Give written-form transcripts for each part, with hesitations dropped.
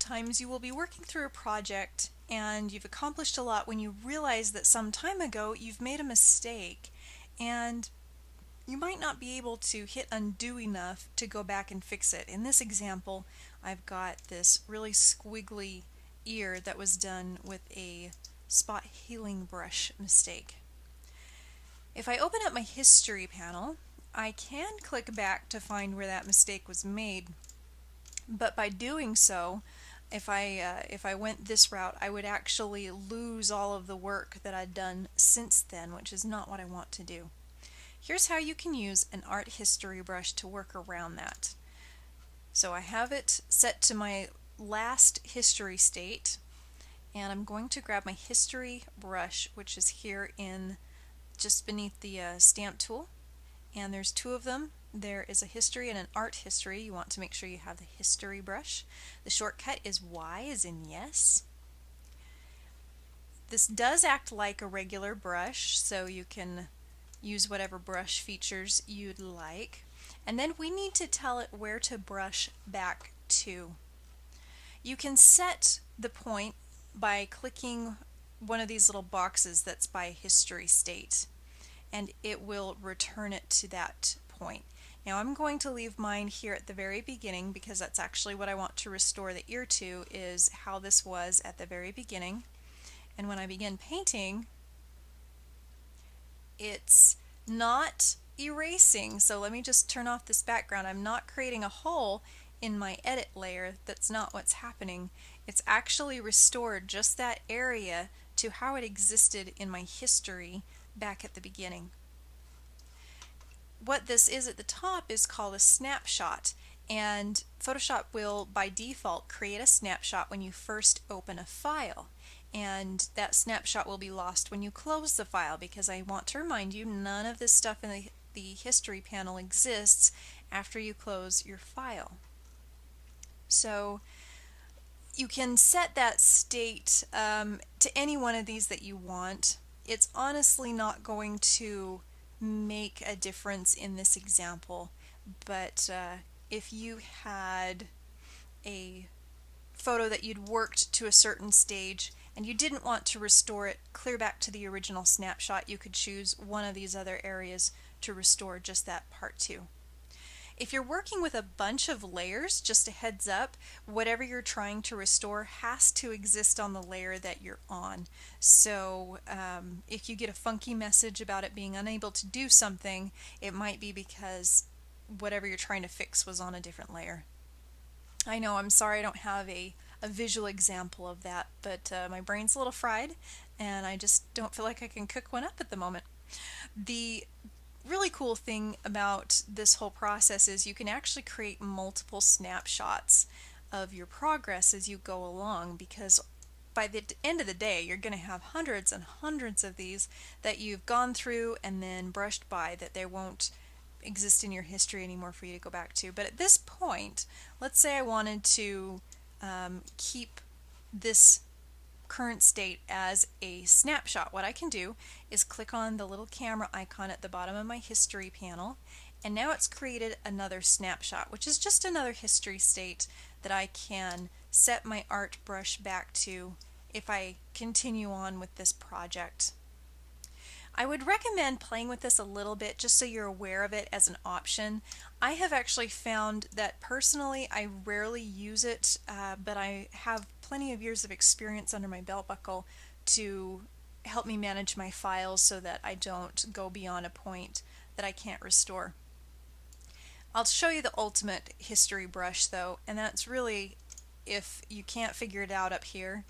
times you will be working through a project and you've accomplished a lot when you realize that some time ago you've made a mistake, and you might not be able to hit undo enough to go back and fix it. In this example, I've got this really squiggly ear that was done with a spot healing brush mistake. If I open up my history panel, I can click back to find where that mistake was made, but by doing so, if I went this route, I would actually lose all of the work that I'd done since then, which is not what I want to do. Here's how you can use an art history brush to work around that. So I have it set to my last history state, and I'm going to grab my history brush, which is here in just beneath the stamp tool, and there's two of them. There is a history and an art history. You want to make sure you have the history brush. The shortcut is Y as in yes. This does act like a regular brush, so you can use whatever brush features you'd like. And then we need to tell it where to brush back to. You can set the point by clicking one of these little boxes that's by history state, and it will return it to that point. Now I'm going to leave mine here at the very beginning because that's actually what I want to restore the ear to, is how this was at the very beginning. And when I begin painting, it's not erasing. So let me just turn off this background. I'm not creating a hole in my edit layer. That's not what's happening. It's actually restored just that area to how it existed in my history back at the beginning. What this is at the top is called a snapshot, and Photoshop will by default create a snapshot when you first open a file, and that snapshot will be lost when you close the file, because I want to remind you none of this stuff in the history panel exists after you close your file. So you can set that state to any one of these that you want. It's honestly not going to make a difference in this example, but if you had a photo that you'd worked to a certain stage and you didn't want to restore it clear back to the original snapshot, you could choose one of these other areas to restore just that part to. If you're working with a bunch of layers, just a heads up, whatever you're trying to restore has to exist on the layer that you're on. So if you get a funky message about it being unable to do something, it might be because whatever you're trying to fix was on a different layer. I know, I'm sorry I don't have a visual example of that, but my brain's a little fried and I just don't feel like I can cook one up at the moment. The really cool thing about this whole process is you can actually create multiple snapshots of your progress as you go along, because by the end of the day you're going to have hundreds and hundreds of these that you've gone through and then brushed by, that they won't exist in your history anymore for you to go back to. But at this point, let's say I wanted to keep this current state as a snapshot. What I can do is click on the little camera icon at the bottom of my history panel, and now it's created another snapshot, which is just another history state that I can set my art brush back to if I continue on with this project. I would recommend playing with this a little bit just so you're aware of it as an option. I have actually found that personally I rarely use it, but I have plenty of years of experience under my belt buckle to help me manage my files so that I don't go beyond a point that I can't restore. I'll show you the ultimate history brush though, and that's really, if you can't figure it out up here,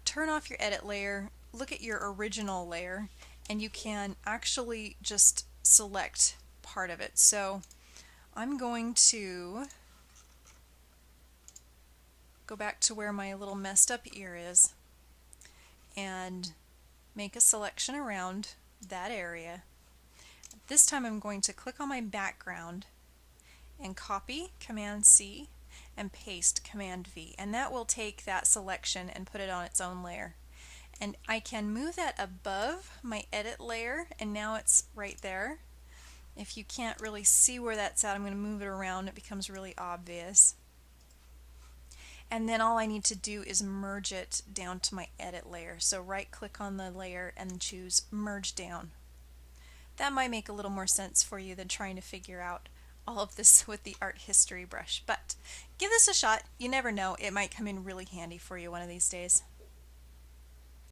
turn off your edit layer, look at your original layer, and you can actually just select part of it. So I'm going to go back to where my little messed up ear is and make a selection around that area. This time I'm going to click on my background and copy, Command C, and paste, Command V, and that will take that selection and put it on its own layer. And I can move that above my edit layer, and now it's right there. If you can't really see where that's at, I'm going to move it around. It becomes really obvious. and then all I need to do is merge it down to my edit layer. So right click on the layer and choose merge down. That might make a little more sense for you than trying to figure out all of this with the art history brush, but give this a shot. You never know, it might come in really handy for you one of these days.